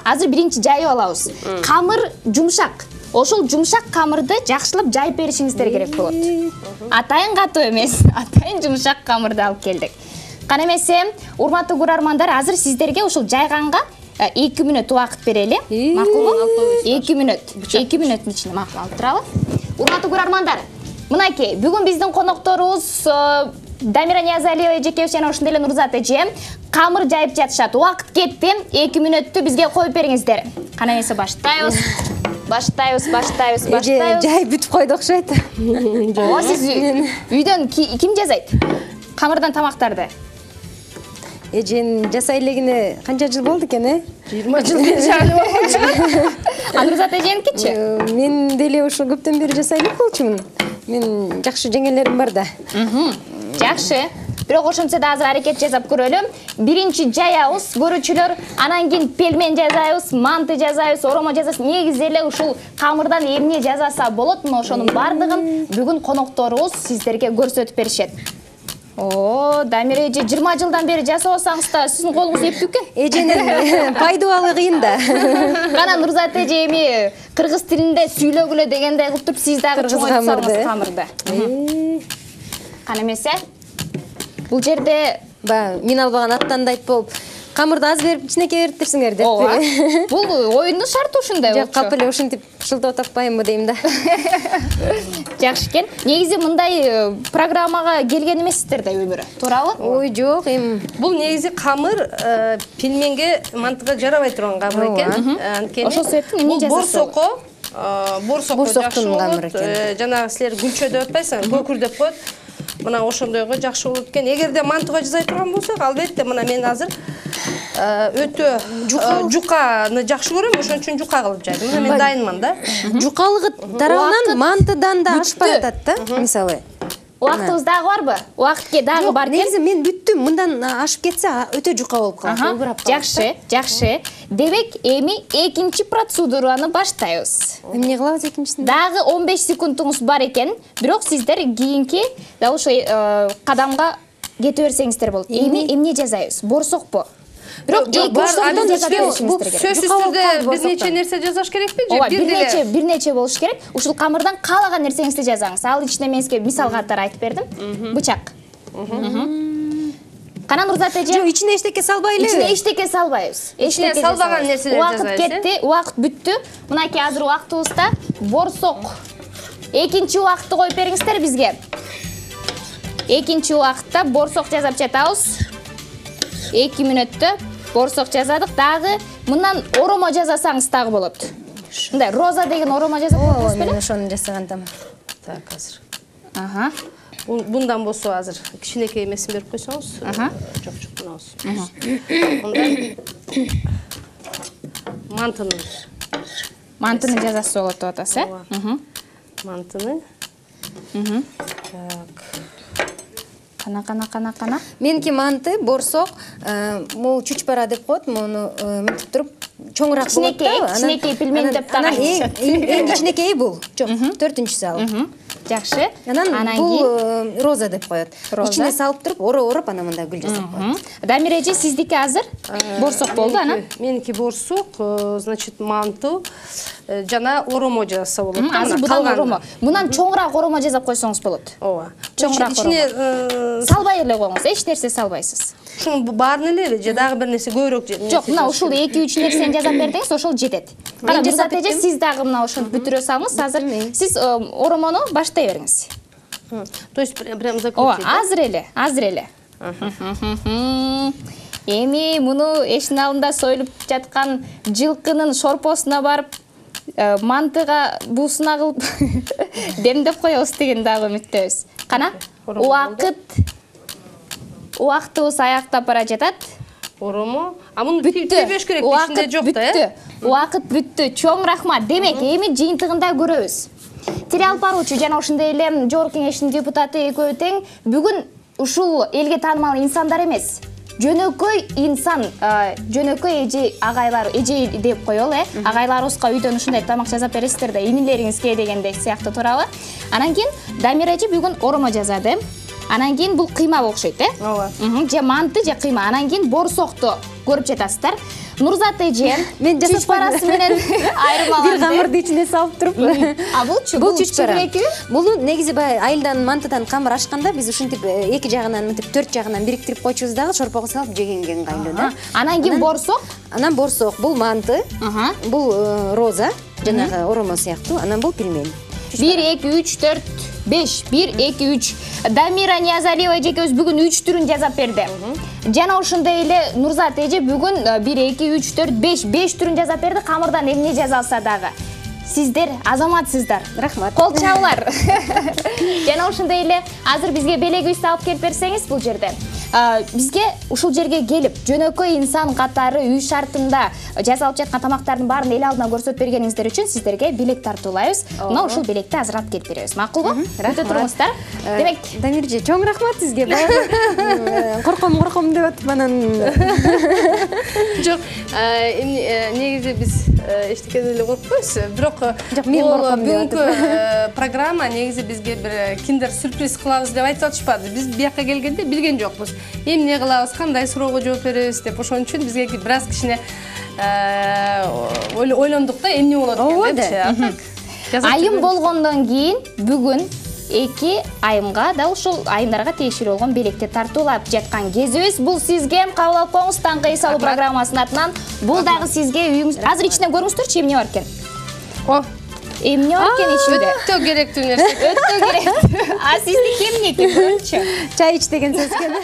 Азыр биринчи жайып алабыз. Камыр жумшак. Ошол жумшак камырды жакшылап жайып беришиңиздер керек болот. Атайын катуу эмес, атайын жумшак камырды алып келдик. Кана эмесе, урматтуу көрөрмандар, азыр сиздерге ушул жайганга 2 мүнөт убакыт берели. Макулбу? 2 мүнөт. 2 мүнөттүн ичинде макул алып туралы. Урматтуу көрөрмандар, мынакей, бүгүн биздин конокторубуз Дамира Ниязалиева эжекебиз жана ошондой эле Нурзат эже камыр жайып жатышат. Убакыт кетти. 2 мүнөттү бизге коюп бериңиздер. Кана эмесе баштайбыз. Баштайбыз. Жайып бүтүп койду окшойт. О, сиз үйдөн ким жасайт? Камырдан тамактарды. Эжен жасай элегине канча жыл болду экен, 20 жыл шайлы болгончу. Нурзат эженикичи? Мен деле ошо көптөн бери жасай элек болчумун. Мен жакшы жеңелерим бар да. Жакшы. Бирок ошентсе да азыр аракет жасап көрөлүм. Биринчи жаябыз, көрүүчүлөр, анан кийин пельмен жасайбыз, манты жасайбыз, оромо жасайбыз. Негизи эле ушул камырдан эмне жасаса болот, мына ошонун бардыгын бүгүн конокторубуз сиздерге көрсөтүп беришет. О, Дамира эже 20 жылдан бери жасап алсаңыз да сиздин колуңуз эптүү экен. Эженин пайдабалы кыйын да. Кана Нурзат эже эми кыргыз тилинде сүйлөгүлө дегендей кылып туруп сиз дагы чоңойтсаңыз камырды. Кана эмесе, бул жерде мен албаган аттандайт болуп, камырды аз берип кичинекей бериптирсиңер деп. Ооба. Бул оюндун шарты ушундай болчу. Жок, кап эле ушинтип шылтоо таппайынбы дейм да. Жакшы экен. Негизи мындай программага келген эмессиздер да өмүрү. Туурабы? Ой, жок, эми Бул негизи камыр пельменге, мантыга жарабай турган камыр экен. Анткени ошол себептен эмне жасаса болот? Борсоко жакшы болот. Жанагы силер күнчө деп атпайсыңар, көкүр деп коет. Мына ошондойго жакшы болот экен. Эгерде мантыга жасай турган болсок, албетте мына мен азыр өтө жуканы жакшы көрөм, ошон үчүн жука кылып жайдым. Мына мен дайынман да. Жукалыгы тарабынан мантыдан да ашып баратат да, мисалы. Убактыбыз дагы барбы? Убакытке дагы бар экен. Негизи мен бүттүм, мындан ашып кетсе өтө жука болуп калат. Жакшы. Демек, эми экинчи процедураны баштайбыз. Эмне кылабыз экинчисинде? Дагы 15 секундуңуз бар экен. Бирок сиздер кийинки да ошо кадамга кете берсеңиздер болот. Эми эмне жасайбыз? Борсокпу? Бирок борсоктон жасап беришиңиздер керек. Сөзсүз түрдө бир нече нерсе жасаш керекпи? Ооба, бир нече болуш керек. Ушул камырдан каалаган нерсеңизди жазаңыз. Ал ичинде мен сизге мисал катары айтып бердим. Бычак. Кана Нурзат эже? Жок, ичине эчтеке салбай эле. Ичине эчтеке салбайбыз. Ичине салбаган нерселерди жасайбыз. Убакыт кетти, убакыт бүттү. Мынакей азыр убактыбызда борсок. Экинчи убакытты коюп бериңиздер бизге. Экинчи убакытта борсок жасап жатабыз. 2 мүнөттө борсок жасадык. Дагы мындан оромо жасасаңыз дагы болот. Мындай роза деген оромо жасап көрдүңүз беле? Мен ошону жасагандам. Так, азыр. Аха. Bundan болсо азыр кичинекей эмесин берип койсоңуз. Жок, мына болсун. Мантыны жасаса болот деп атасыз, э? Мантыны. Так. Кана. Меники манты, борсок, могу чучпара деп коет, муну мынтип туруп чоңураак болот да. Кичинекей пельмен деп анан эң кичинекейи бул. Жок, 4-үнчүсү ал. Жакшы. Анан бул роза деп коет. Ичине салып туруп, ороп анан мындай гүл жасап коет. Дамира эже, сиздики азыр борсок болду, анан? Меники борсок, значит, манты жана оромо жасаса болот. Азыр будан оромо. Мунан чоңураак оромо жасап койсоңуз болот. Ооба. Чоңураак ичине салбай эле коюңуз, эч нерсе салбайсыз. Ушунун баарын элеби же дагы бир нерсе көбүрөөк же? Жок, мына ушул 2-3 нерсени жасап бердиңиз, ошол жетет. Кара, Нурзат эже, сиз дагы мына ошону бүтүрө салыңыз. Азыр сиз оромону баштай бериңиз. То есть прям закрутить. Ооба, азыр эле. Эми муну эшиктин алдында союлуп жаткан жылкынын шорпосуна барып, мантыга буусуна кылып демдеп коебуз деген дагы үмүттөбүз. Кана, убактыбыз аяктап бара жатат. Оромо. А муну тийбеш керек, ичинде жок да, э? Убакыт бүттү. Чоң рахмат. Демек, эми жыйынтыгында көрөбүз. Телеалып баруучу жана ошондой эле жогорку кеңештин депутаты экөө тең бүгүн ушул элге таанымал инсандар эмес. Жөнөкөй инсан, жөнөкөй эже агайлар, эже деп коелу, агайларыбызга үйдөн ушундай тамак жасап бересиздер да, инилериңизге дегендей сыяктуу туурабы? Анан кийин Дамира эже бүгүн оромо жасады. Анан кийин бул кыйма окшойт, э? Ооба. Же манты, же кыйма. Анан кийин борсокту көрүп жатасыздар. Нурзат эже Мен жасап чүчпарасы менен айрым Бир алган. камырды ичине салып туруп. А булчу? Бул чүчпара. чүгүрөкү? Бул негизи баягы айылдан мантадан камыр ачканда биз ушинтип эки жагынан мынтип төрт жагынан бириктирип койчубуз дагы шорпого салып жегенге ыңгайлуу да. Анан кийин борсок? Анан борсок, бул манты, бул роза, жанагы оромо сыяктуу, анан бул пельмень. 1, 2, 3, 4, 5. 1, 2, 3. Дамира Ниязалиева эжекебиз бүгүн 3 түрүн жасап берди. Жана ошондой эле Нурзат эже бүгүн 1, 2, 3, 4, 5. 5 түрүн жасап берди. Камырдан эмне жасалса дагы. Сиздер азаматсыздар. Рахмат. Кол чабуулар. Жана ошондой эле азыр бизге белегибизди алып келип берсеңиз бул жерде. Бизге ушул жерге келип, жөнөкөй инсан катары үй шартында жасалып жаткан тамактардын баарын эл алдына көрсөтүп бергениңиздер үчүн сиздерге билет тартуулайбыз. Мына ушул билекти азыр алып келип беребиз. Макулбу? Өтө туруңуздар. Демек, Дамирже, чоң рахмат сизге. Баягы корком деп атып анан Жок, негизи биз эчтекеден эле коркпойбуз. Бирок мен корком деп бүгүнкү программа негизи бизге бир киндер сюрприз кылабыз деп айтып атышпады. Биз бияка келгенде билген жокпуз. Эмне кылабыз, кандай суроого жооп беребиз деп. Ошон үчүн бизге бир аз кичине ойлондук да, эмне болот депчи. айым болгондон кийин бүгүн 2 айымга да ушул айымдарга тиешелүү болгон белекти тартуулап жаткан кезибиз. Бул сизге кабыл алып коюңуз таңкы эс алуу программасынын атынан. Бул дагы сизге үйүңүз. Азыр ичинен көрүңүздөрчү эмне бар экен. О, Эмне бар экен ичинде? өтө керектүү нерсе. Өтө керек. А сиздики эмне экен? чай ич деген сөз экен.